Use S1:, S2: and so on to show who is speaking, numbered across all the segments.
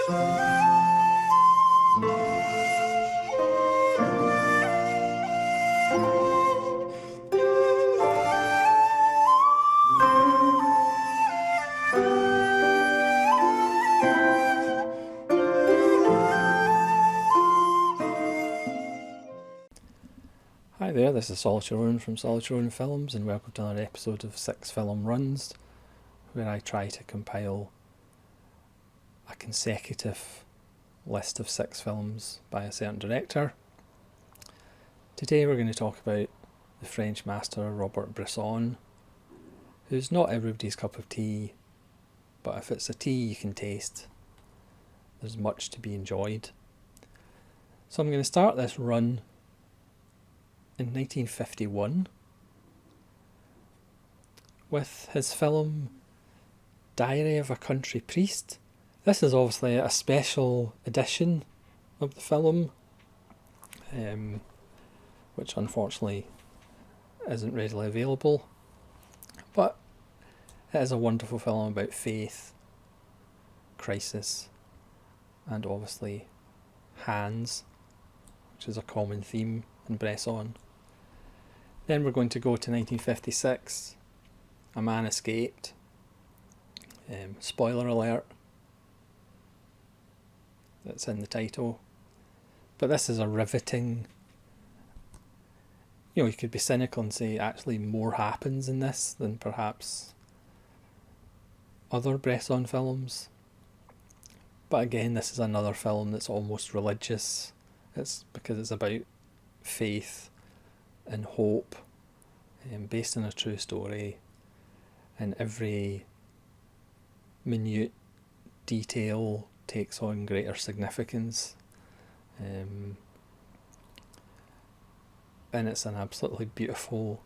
S1: Hi there, this is Solitary Rowan from Solitary Rowan Films, and welcome to another episode of 6 Film Runs, where I try to compile a consecutive list of 6 films by a certain director. Today we're going to talk about the French master Robert Bresson, who's not everybody's cup of tea, but if it's a tea you can taste, there's much to be enjoyed. So I'm going to start this run in 1951 with his film Diary of a Country Priest. This is obviously a special edition of the film, which unfortunately isn't readily available, but it is a wonderful film about faith, crisis, and obviously hands, which is a common theme in Bresson. Then we're going to go to 1956, A Man Escaped. Spoiler alert, that's in the title. But this is a riveting, you could be cynical and say actually more happens in this than perhaps other Bresson films. But again, this is another film that's almost religious. It's because it's about faith and hope, based on a true story, and every minute detail takes on greater significance, and it's an absolutely beautiful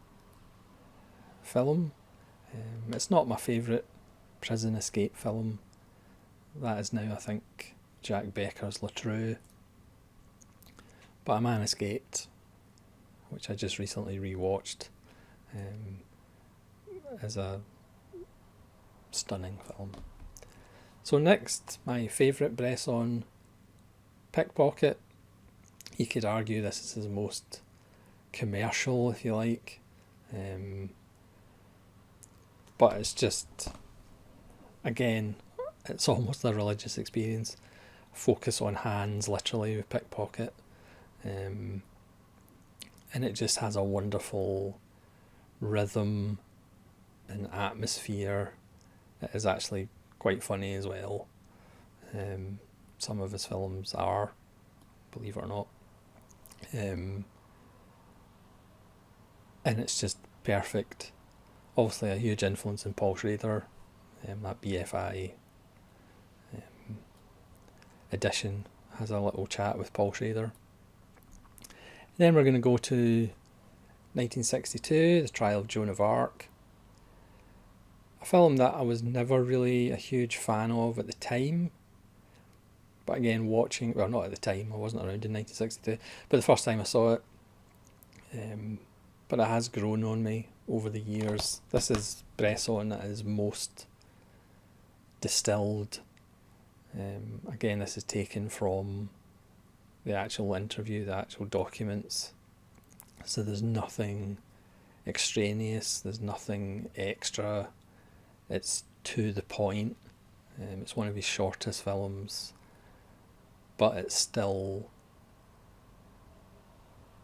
S1: film. It's not my favourite prison escape film. That is now, I think, Jack Becker's La True. But A Man Escaped, which I just recently rewatched, is a stunning film. So next, my favourite Bresson, Pickpocket. You could argue this is his most commercial, if you like, but it's just, again, it's almost a religious experience. Focus on hands, literally, with Pickpocket. And it just has a wonderful rhythm and atmosphere. It is actually quite funny as well. Some of his films are, believe it or not. And it's just perfect. Obviously a huge influence in Paul Schrader, that BFI edition has a little chat with Paul Schrader. Then we're going to go to 1962, The Trial of Joan of Arc. A film that I was never really a huge fan of at the time. But again, watching, well, not at the time, I wasn't around in 1962, but the first time I saw it. But it has grown on me over the years. This is Bresson at his most distilled. Again, this is taken from the actual interview, the actual documents. So there's nothing extraneous, there's nothing extra. It's to the point. It's one of his shortest films, but it's still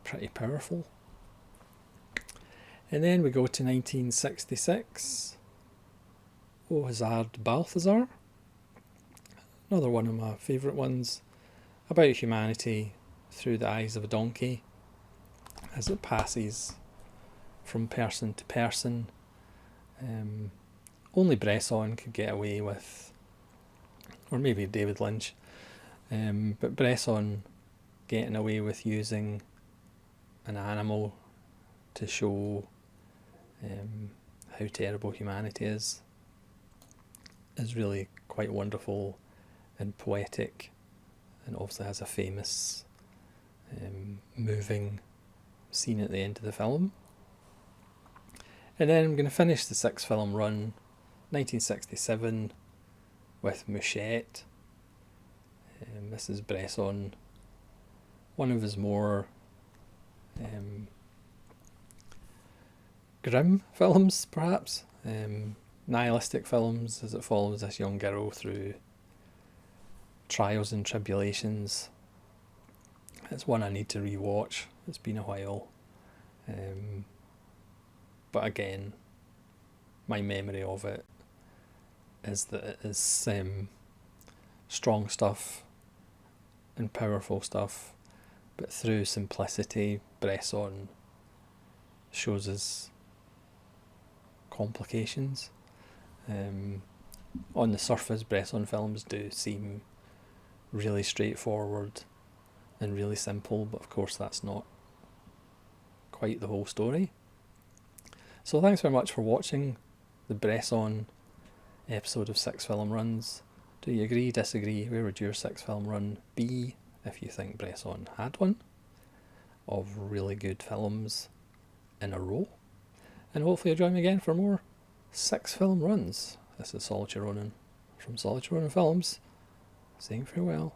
S1: pretty powerful. And then we go to 1966, Au Hasard Balthazar. Another one of my favourite ones, about humanity through the eyes of a donkey as it passes from person to person. Only Bresson could get away with, or maybe David Lynch, but Bresson getting away with using an animal to show how terrible humanity is really quite wonderful and poetic, and obviously has a famous moving scene at the end of the film. And then I'm going to finish the 6-film run, 1967, with Mouchette. This is Bresson, one of his more grim films, perhaps. Nihilistic films, as it follows this young girl through trials and tribulations. It's one I need to rewatch. It's been a while. But again, my memory of it is that it is strong stuff and powerful stuff, but through simplicity, Bresson shows us complications. On the surface, Bresson films do seem really straightforward and really simple, but of course that's not quite the whole story. So thanks very much for watching the Bresson episode of 6 Film Runs. Do you agree, disagree? Where would your 6 film run be if you think Bresson had one of really good films in a row? And hopefully you'll join me again for more 6 film runs. This is Saul Chironin from Saul Chironin Films, saying farewell.